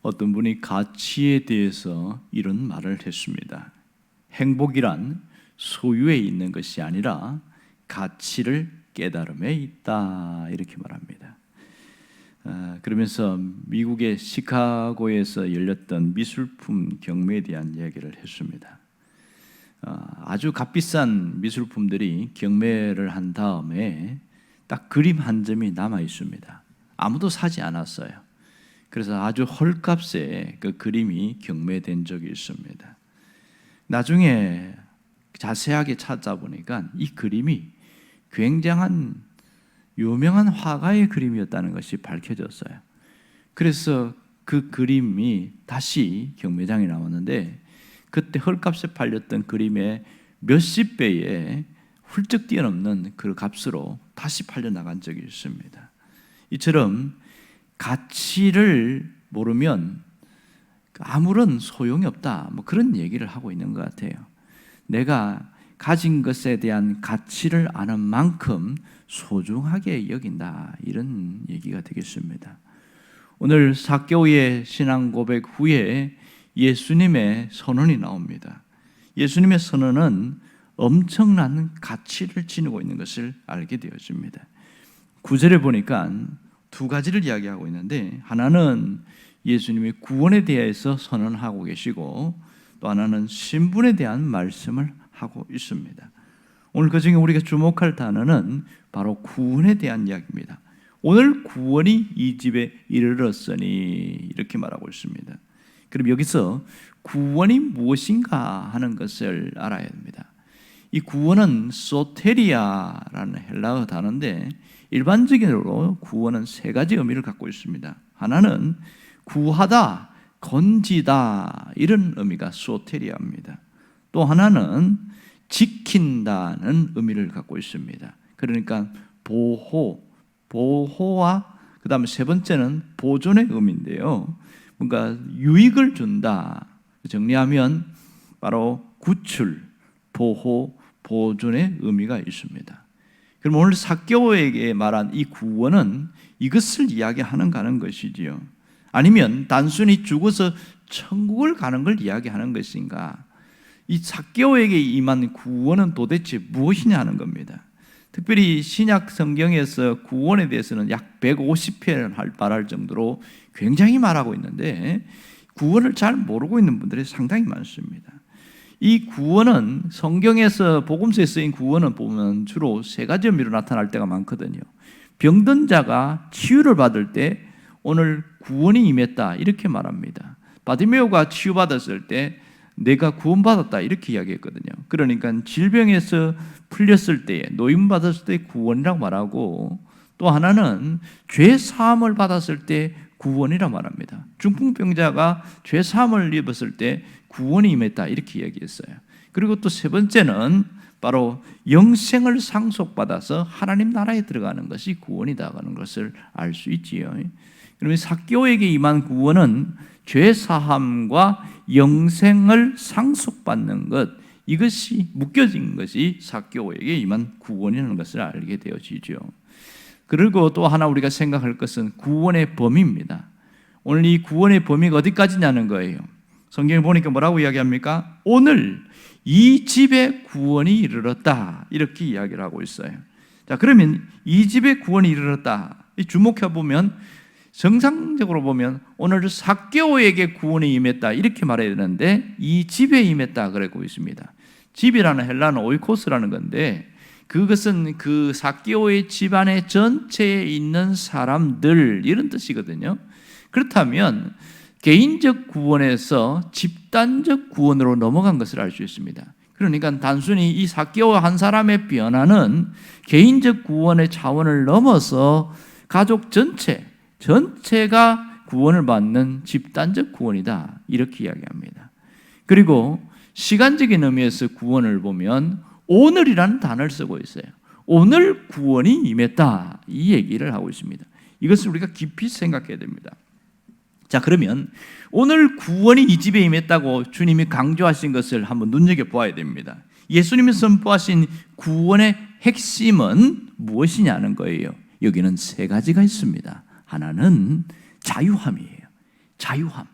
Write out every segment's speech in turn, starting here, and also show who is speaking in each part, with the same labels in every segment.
Speaker 1: 어떤 분이 가치에 대해서 이런 말을 했습니다. 행복이란 소유에 있는 것이 아니라 가치를 깨달음에 있다, 이렇게 말합니다. 그러면서 미국의 시카고에서 열렸던 미술품 경매에 대한 이야기를 했습니다. 아주 값비싼 미술품들이 경매를 한 다음에 딱 그림 한 점이 남아 있습니다. 아무도 사지 않았어요. 그래서 아주 헐값에 그 그림이 경매된 적이 있습니다. 나중에 자세하게 찾아보니까 이 그림이 굉장한 유명한 화가의 그림이었다는 것이 밝혀졌어요. 그래서 그 그림이 다시 경매장에 나왔는데 그때 헐값에 팔렸던 그림의 몇십 배에 훌쩍 뛰어넘는 그 값으로 다시 팔려나간 적이 있습니다. 이처럼 가치를 모르면 아무런 소용이 없다, 뭐 그런 얘기를 하고 있는 것 같아요. 내가 가진 것에 대한 가치를 아는 만큼 소중하게 여긴다, 이런 얘기가 되겠습니다. 오늘 삭개오의 신앙 고백 후에 예수님의 선언이 나옵니다. 예수님의 선언은 엄청난 가치를 지니고 있는 것을 알게 되어집니다. 9절에 보니까 두 가지를 이야기하고 있는데, 하나는 예수님이 구원에 대해서 선언하고 계시고 또 하나는 신분에 대한 말씀을 하고 있습니다. 오늘 그 중에 우리가 주목할 단어는 바로 구원에 대한 이야기입니다. 오늘 구원이 이 집에 이르렀으니, 이렇게 말하고 있습니다. 그럼 여기서 구원이 무엇인가 하는 것을 알아야 됩니다. 이 구원은 소테리아라는 헬라어 단어인데 일반적으로 구원은 세 가지 의미를 갖고 있습니다. 하나는 구하다, 건지다, 이런 의미가 소테리아입니다. 또 하나는 지킨다는 의미를 갖고 있습니다. 그러니까 보호와 그 다음에 세 번째는 보존의 의미인데요. 뭔가 유익을 준다, 정리하면 바로 구출, 보호, 보존의 의미가 있습니다. 그럼 오늘 삭개오에게 말한 이 구원은 이것을 이야기하는가 하는 것이지요? 아니면 단순히 죽어서 천국을 가는 걸 이야기하는 것인가? 이 삭개오에게 임한 구원은 도대체 무엇이냐 하는 겁니다. 특별히 신약 성경에서 구원에 대해서는 약 150회를 말할 정도로 굉장히 말하고 있는데 구원을 잘 모르고 있는 분들이 상당히 많습니다. 이 구원은 성경에서 복음서에 쓰인 구원은 보면 주로 세 가지 의미로 나타날 때가 많거든요. 병든 자가 치유를 받을 때 오늘 구원이 임했다, 이렇게 말합니다. 바디메오가 치유받았을 때 내가 구원받았다, 이렇게 이야기했거든요. 그러니까 질병에서 풀렸을 때, 노임받았을 때 구원이라고 말하고, 또 하나는 죄 사함을 받았을 때 구원이라고 말합니다. 중풍병자가 죄 사함을 입었을 때 구원이 임했다, 이렇게 이야기했어요. 그리고 또 세 번째는 바로 영생을 상속받아서 하나님 나라에 들어가는 것이 구원이다 하는 것을 알 수 있지요. 그러면 삭개오에게 임한 구원은 죄 사함과 영생을 상속받는 것, 이것이 묶여진 것이 삭개오에게 임한 구원이라는 것을 알게 되어지죠. 그리고 또 하나 우리가 생각할 것은 구원의 범위입니다. 오늘 이 구원의 범위가 어디까지냐는 거예요. 성경에 보니까 뭐라고 이야기합니까? 오늘 이 집에 구원이 이르렀다, 이렇게 이야기를 하고 있어요. 자, 그러면 이 집에 구원이 이르렀다, 주목해 보면 정상적으로 보면 오늘 삭개오에게 구원이 임했다, 이렇게 말해야 되는데 이 집에 임했다 그러고 있습니다. 집이라는 헬라는 오이코스라는 건데 그것은 그 삭개오의 집안의 전체에 있는 사람들, 이런 뜻이거든요. 그렇다면 개인적 구원에서 집단적 구원으로 넘어간 것을 알 수 있습니다. 그러니까 단순히 이 삭개오 한 사람의 변화는 개인적 구원의 차원을 넘어서 가족 전체가 구원을 받는 집단적 구원이다, 이렇게 이야기합니다. 그리고 시간적인 의미에서 구원을 보면 오늘이라는 단어를 쓰고 있어요. 오늘 구원이 임했다, 이 얘기를 하고 있습니다. 이것을 우리가 깊이 생각해야 됩니다. 자, 그러면 오늘 구원이 이 집에 임했다고 주님이 강조하신 것을 한번 눈여겨보아야 됩니다. 예수님이 선포하신 구원의 핵심은 무엇이냐는 거예요. 여기는 세 가지가 있습니다. 하나는 자유함이에요. 자유함.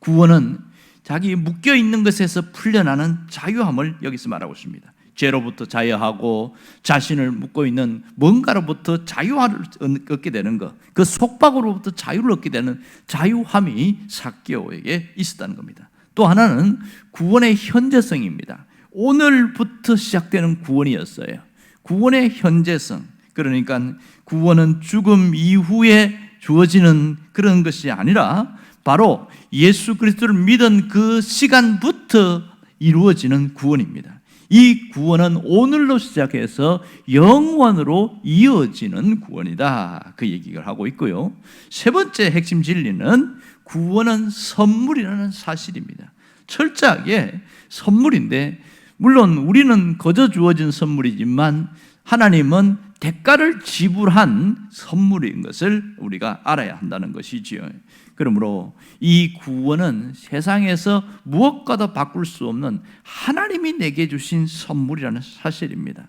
Speaker 1: 구원은 자기 묶여 있는 것에서 풀려나는 자유함을 여기서 말하고 있습니다. 죄로부터 자유하고 자신을 묶고 있는 뭔가로부터 자유를 얻게 되는 것, 그 속박으로부터 자유를 얻게 되는 자유함이 삭개오에게 있었다는 겁니다. 또 하나는 구원의 현재성입니다. 오늘부터 시작되는 구원이었어요. 구원의 현재성, 그러니까 구원은 죽음 이후에 주어지는 그런 것이 아니라 바로 예수 그리스도를 믿은 그 시간부터 이루어지는 구원입니다. 이 구원은 오늘로 시작해서 영원으로 이어지는 구원이다, 그 얘기를 하고 있고요. 세 번째 핵심 진리는 구원은 선물이라는 사실입니다. 철저하게 선물인데, 물론 우리는 거저 주어진 선물이지만 하나님은 대가를 지불한 선물인 것을 우리가 알아야 한다는 것이지요. 그러므로 이 구원은 세상에서 무엇과도 바꿀 수 없는 하나님이 내게 주신 선물이라는 사실입니다.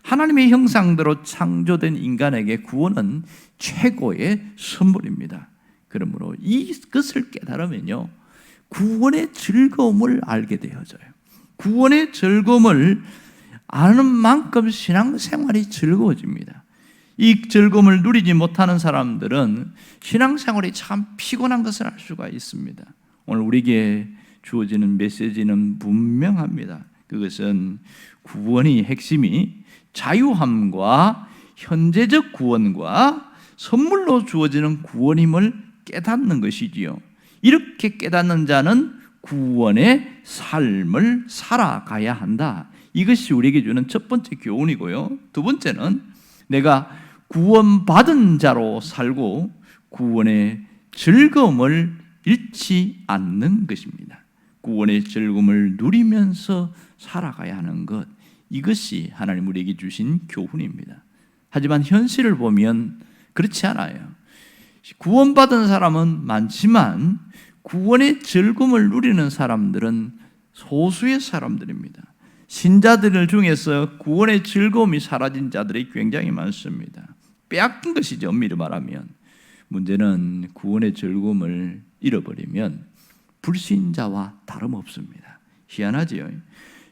Speaker 1: 하나님의 형상대로 창조된 인간에게 구원은 최고의 선물입니다. 그러므로 이것을 깨달으면요, 구원의 즐거움을 알게 되어져요. 구원의 즐거움을 아는 만큼 신앙생활이 즐거워집니다. 이 즐거움을 누리지 못하는 사람들은 신앙생활이 참 피곤한 것을 알 수가 있습니다. 오늘 우리에게 주어지는 메시지는 분명합니다. 그것은 구원의 핵심이 자유함과 현재적 구원과 선물로 주어지는 구원임을 깨닫는 것이지요. 이렇게 깨닫는 자는 구원의 삶을 살아가야 한다. 이것이 우리에게 주는 첫 번째 교훈이고요. 두 번째는 내가 구원받은 자로 살고 구원의 즐거움을 잃지 않는 것입니다. 구원의 즐거움을 누리면서 살아가야 하는 것, 이것이 하나님 우리에게 주신 교훈입니다. 하지만 현실을 보면 그렇지 않아요. 구원받은 사람은 많지만 구원의 즐거움을 누리는 사람들은 소수의 사람들입니다. 신자들 중에서 구원의 즐거움이 사라진 자들이 굉장히 많습니다. 빼앗긴 것이죠, 엄밀히 말하면. 문제는 구원의 즐거움을 잃어버리면 불신자와 다름없습니다. 희한하지요.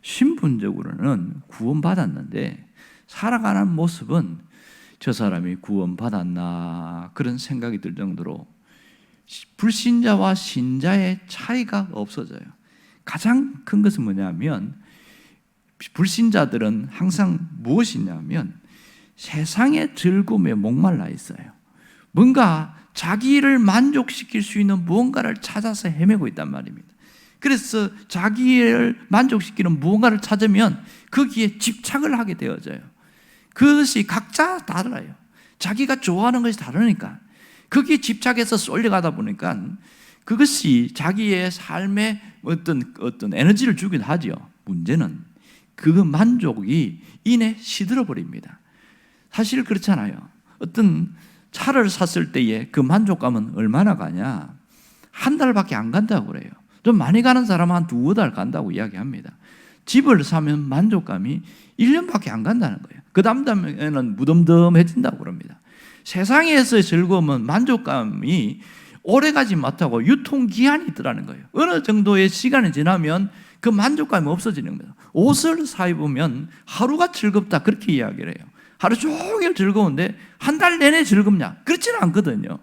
Speaker 1: 신분적으로는 구원받았는데 살아가는 모습은 저 사람이 구원받았나 그런 생각이 들 정도로 불신자와 신자의 차이가 없어져요. 가장 큰 것은 뭐냐면 불신자들은 항상 무엇이냐면 세상의 즐거움에 목말라 있어요. 뭔가 자기를 만족시킬 수 있는 무언가를 찾아서 헤매고 있단 말입니다. 그래서 자기를 만족시키는 무언가를 찾으면 거기에 집착을 하게 되어져요. 그것이 각자 달라요. 자기가 좋아하는 것이 다르니까 거기에 집착해서 쏠려가다 보니까 그것이 자기의 삶에 어떤 에너지를 주긴 하죠. 문제는 그 만족이 이내 시들어 버립니다. 사실 그렇잖아요. 어떤 차를 샀을 때에 그 만족감은 얼마나 가냐? 한 달밖에 안 간다고 그래요. 좀 많이 가는 사람은 한 두어 달 간다고 이야기합니다. 집을 사면 만족감이 1년밖에 안 간다는 거예요. 그 다음에는 무덤덤해진다고 그럽니다. 세상에서의 즐거움은 만족감이 오래가지 못하고 유통기한이 있더라는 거예요. 어느 정도의 시간이 지나면 그 만족감이 없어지는 거예요. 옷을 사 입으면 하루가 즐겁다 그렇게 이야기를 해요. 하루 종일 즐거운데 한 달 내내 즐겁냐? 그렇지는 않거든요.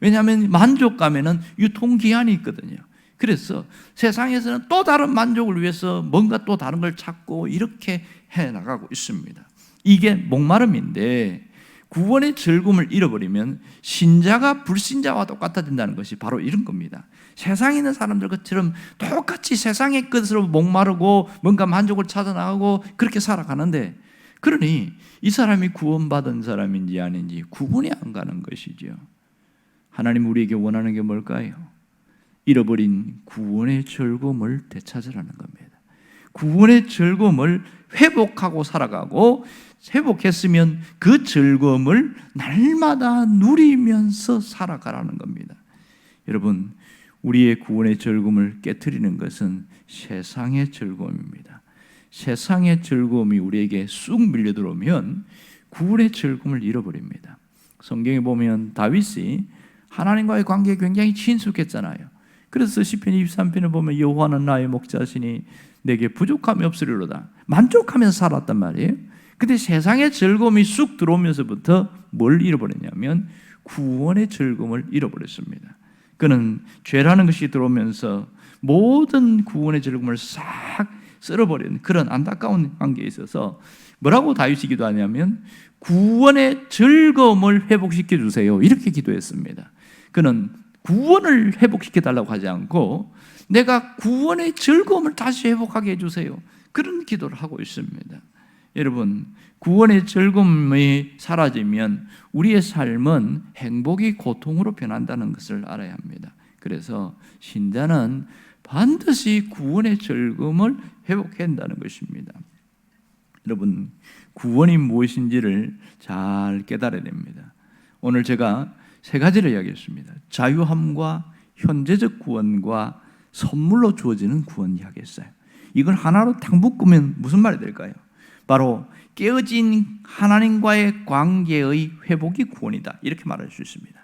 Speaker 1: 왜냐하면 만족감에는 유통기한이 있거든요. 그래서 세상에서는 또 다른 만족을 위해서 뭔가 또 다른 걸 찾고 이렇게 해나가고 있습니다. 이게 목마름인데 구원의 즐거움을 잃어버리면 신자가 불신자와 똑같아진다는 것이 바로 이런 겁니다. 세상에 있는 사람들 것처럼 똑같이 세상의 것으로 목마르고 뭔가 만족을 찾아나가고 그렇게 살아가는데, 그러니 이 사람이 구원받은 사람인지 아닌지 구분이 안 가는 것이죠. 하나님 우리에게 원하는 게 뭘까요? 잃어버린 구원의 즐거움을 되찾으라는 겁니다. 구원의 즐거움을 회복하고 살아가고, 회복했으면 그 즐거움을 날마다 누리면서 살아가라는 겁니다. 여러분, 우리의 구원의 즐거움을 깨트리는 것은 세상의 즐거움입니다. 세상의 즐거움이 우리에게 쑥 밀려들어오면 구원의 즐거움을 잃어버립니다. 성경에 보면 다윗이 하나님과의 관계에 굉장히 친숙했잖아요. 그래서 시편 23편에 보면 여호와는 나의 목자시니 내게 부족함이 없으리로다. 만족하면서 살았단 말이에요. 근데 세상의 즐거움이 쑥 들어오면서부터 뭘 잃어버렸냐면 구원의 즐거움을 잃어버렸습니다. 그는 죄라는 것이 들어오면서 모든 구원의 즐거움을 싹 쓸어버리는 그런 안타까운 관계에 있어서 뭐라고 다윗이 기도하냐면 구원의 즐거움을 회복시켜 주세요, 이렇게 기도했습니다. 그는 구원을 회복시켜 달라고 하지 않고 내가 구원의 즐거움을 다시 회복하게 해주세요, 그런 기도를 하고 있습니다. 여러분, 구원의 즐거움이 사라지면 우리의 삶은 행복이 고통으로 변한다는 것을 알아야 합니다. 그래서 신자는 반드시 구원의 즐거움을 회복해야 한다는 것입니다. 여러분, 구원이 무엇인지를 잘 깨달아야 됩니다. 오늘 제가 세 가지를 이야기했습니다. 자유함과 현재적 구원과 선물로 주어지는 구원 이야기했어요. 이걸 하나로 딱 묶으면 무슨 말이 될까요? 바로 깨어진 하나님과의 관계의 회복이 구원이다, 이렇게 말할 수 있습니다.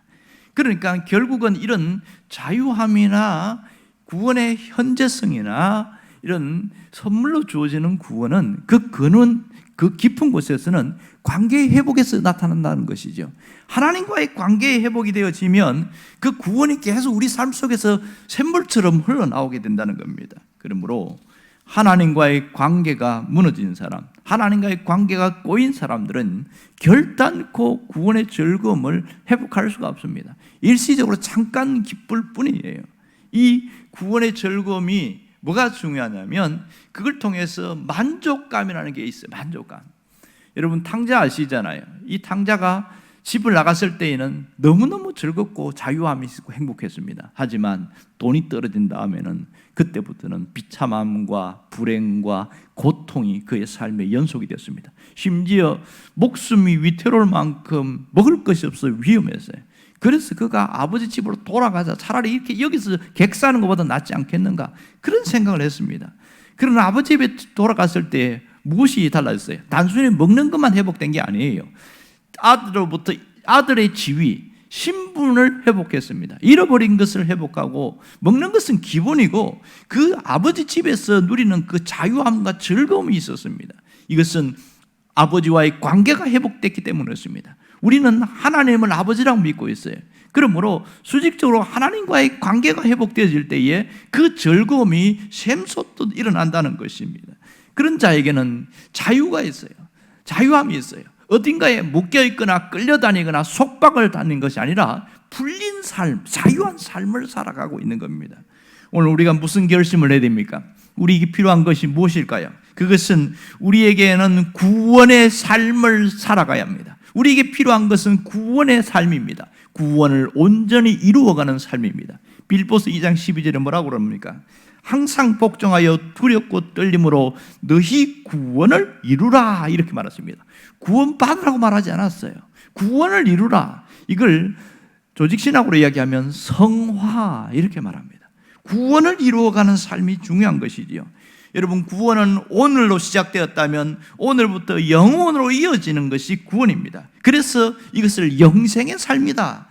Speaker 1: 그러니까 결국은 이런 자유함이나 구원의 현재성이나 이런 선물로 주어지는 구원은 그 근원, 그 깊은 곳에서는 관계의 회복에서 나타난다는 것이죠. 하나님과의 관계의 회복이 되어지면 그 구원이 계속 우리 삶 속에서 샘물처럼 흘러나오게 된다는 겁니다. 그러므로 하나님과의 관계가 무너진 사람, 하나님과의 관계가 꼬인 사람들은 결단코 구원의 즐거움을 회복할 수가 없습니다. 일시적으로 잠깐 기쁠 뿐이에요. 이 구원의 즐거움이 뭐가 중요하냐면 그걸 통해서 만족감이라는 게 있어요. 만족감. 여러분, 탕자 아시잖아요. 이 탕자가 집을 나갔을 때에는 너무너무 즐겁고 자유함이 있고 행복했습니다. 하지만 돈이 떨어진 다음에는 그때부터는 비참함과 불행과 고통이 그의 삶의 연속이 됐습니다. 심지어 목숨이 위태로울 만큼 먹을 것이 없어 위험했어요. 그래서 그가 아버지 집으로 돌아가자, 차라리 이렇게 여기서 객사하는 것보다 낫지 않겠는가, 그런 생각을 했습니다. 그러나 아버지 집에 돌아갔을 때 무엇이 달라졌어요? 단순히 먹는 것만 회복된 게 아니에요. 아들로부터 아들의 지위, 신분을 회복했습니다. 잃어버린 것을 회복하고, 먹는 것은 기본이고 그 아버지 집에서 누리는 그 자유함과 즐거움이 있었습니다. 이것은 아버지와의 관계가 회복됐기 때문이었습니다. 우리는 하나님을 아버지라고 믿고 있어요. 그러므로 수직적으로 하나님과의 관계가 회복되어질 때에 그 즐거움이 샘솟듯 일어난다는 것입니다. 그런 자에게는 자유가 있어요. 자유함이 있어요. 어딘가에 묶여있거나 끌려다니거나 속박을 다니는 것이 아니라 풀린 삶, 자유한 삶을 살아가고 있는 겁니다. 오늘 우리가 무슨 결심을 해야 됩니까? 우리에게 필요한 것이 무엇일까요? 그것은 우리에게는 구원의 삶을 살아가야 합니다. 우리에게 필요한 것은 구원의 삶입니다. 구원을 온전히 이루어가는 삶입니다. 빌보스 2장 12절에 뭐라고 그럽니까? 항상 복종하여 두렵고 떨림으로 너희 구원을 이루라, 이렇게 말했습니다. 구원 받으라고 말하지 않았어요. 구원을 이루라. 이걸 조직신학으로 이야기하면 성화, 이렇게 말합니다. 구원을 이루어가는 삶이 중요한 것이지요. 여러분, 구원은 오늘로 시작되었다면 오늘부터 영원으로 이어지는 것이 구원입니다. 그래서 이것을 영생의 삶이다.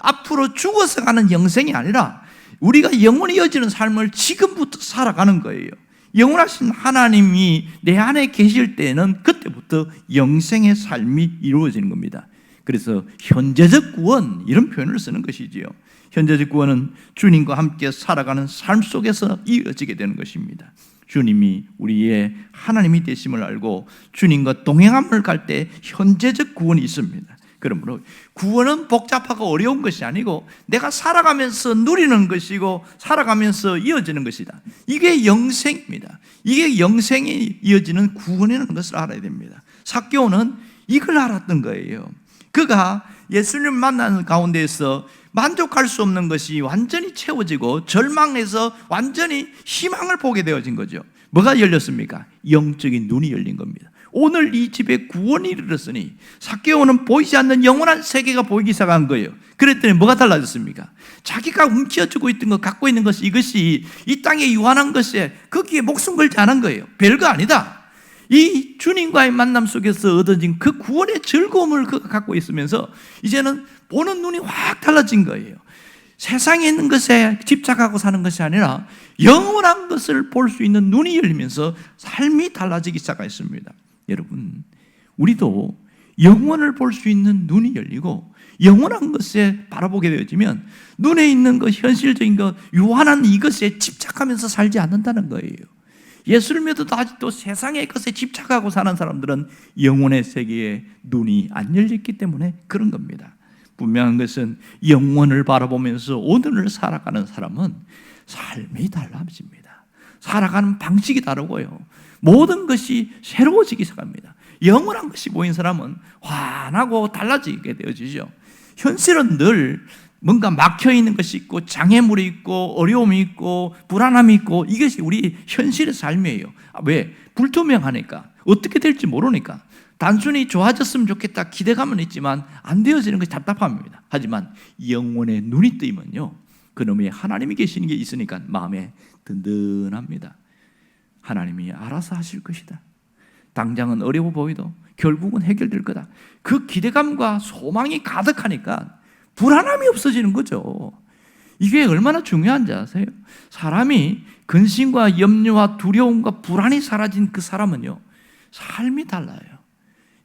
Speaker 1: 앞으로 죽어서 가는 영생이 아니라 우리가 영원히 이어지는 삶을 지금부터 살아가는 거예요. 영원하신 하나님이 내 안에 계실 때는 그때부터 영생의 삶이 이루어지는 겁니다. 그래서 현재적 구원, 이런 표현을 쓰는 것이지요. 현재적 구원은 주님과 함께 살아가는 삶 속에서 이어지게 되는 것입니다. 주님이 우리의 하나님이 되심을 알고 주님과 동행함을 갈 때 현재적 구원이 있습니다. 그러므로 구원은 복잡하고 어려운 것이 아니고 내가 살아가면서 누리는 것이고 살아가면서 이어지는 것이다. 이게 영생입니다. 이게 영생이 이어지는 구원이라는 것을 알아야 됩니다. 삭개오는 이걸 알았던 거예요. 그가 예수님을 만나는 가운데에서 만족할 수 없는 것이 완전히 채워지고 절망해서 완전히 희망을 보게 되어진 거죠. 뭐가 열렸습니까? 영적인 눈이 열린 겁니다. 오늘 이 집에 구원이 이르렀으니 삭개오는 보이지 않는 영원한 세계가 보이기 시작한 거예요. 그랬더니 뭐가 달라졌습니까? 자기가 움켜쥐고 있던 것, 갖고 있는 것이, 이것이 이 땅에 유한한 것에 거기에 목숨 걸지 않은 거예요. 별거 아니다. 이 주님과의 만남 속에서 얻어진 그 구원의 즐거움을 그가 갖고 있으면서 이제는 보는 눈이 확 달라진 거예요. 세상에 있는 것에 집착하고 사는 것이 아니라 영원한 것을 볼 수 있는 눈이 열리면서 삶이 달라지기 시작했습니다. 여러분, 우리도 영원을 볼 수 있는 눈이 열리고 영원한 것에 바라보게 되어지면 눈에 있는 것, 현실적인 것, 유한한 이것에 집착하면서 살지 않는다는 거예요. 예수를 믿어도 아직도 세상의 것에 집착하고 사는 사람들은 영혼의 세계에 눈이 안 열렸기 때문에 그런 겁니다. 분명한 것은 영혼을 바라보면서 오늘을 살아가는 사람은 삶이 달라집니다. 살아가는 방식이 다르고요, 모든 것이 새로워지기 시작합니다. 영원한 것이 보인 사람은 환하고 달라지게 되어지죠. 현실은 늘 뭔가 막혀있는 것이 있고 장애물이 있고 어려움이 있고 불안함이 있고 이것이 우리 현실의 삶이에요. 왜? 불투명하니까, 어떻게 될지 모르니까. 단순히 좋아졌으면 좋겠다 기대감은 있지만 안 되어지는 것이 답답합니다. 하지만 영혼의 눈이 뜨이면요, 그놈의 하나님이 계시는 게 있으니까 마음에 든든합니다. 하나님이 알아서 하실 것이다. 당장은 어려워 보이도 결국은 해결될 거다. 그 기대감과 소망이 가득하니까 불안함이 없어지는 거죠. 이게 얼마나 중요한지 아세요? 사람이 근심과 염려와 두려움과 불안이 사라진 그 사람은요, 삶이 달라요.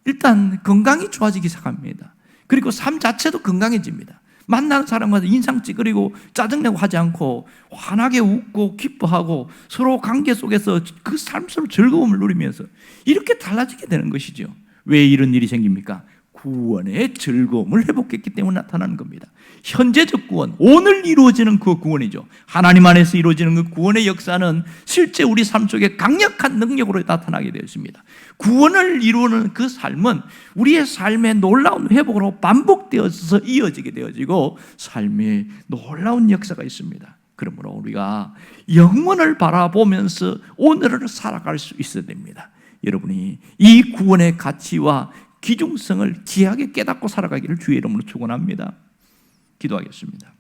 Speaker 1: 일단 건강이 좋아지기 시작합니다. 그리고 삶 자체도 건강해집니다. 만나는 사람과 인상 찌그리고 짜증내고 하지 않고 환하게 웃고 기뻐하고 서로 관계 속에서 그 삶 속으로 즐거움을 누리면서 이렇게 달라지게 되는 것이죠. 왜 이런 일이 생깁니까? 구원의 즐거움을 회복했기 때문에 나타나는 겁니다. 현재적 구원, 오늘 이루어지는 그 구원이죠. 하나님 안에서 이루어지는 그 구원의 역사는 실제 우리 삶 속에 강력한 능력으로 나타나게 되었습니다. 구원을 이루는 그 삶은 우리의 삶의 놀라운 회복으로 반복되어서 이어지게 되어지고 삶의 놀라운 역사가 있습니다. 그러므로 우리가 영원을 바라보면서 오늘을 살아갈 수 있어야 됩니다. 여러분이 이 구원의 가치와 귀중성을 귀하게 깨닫고 살아가기를 주의 이름으로 축원합니다. 기도하겠습니다.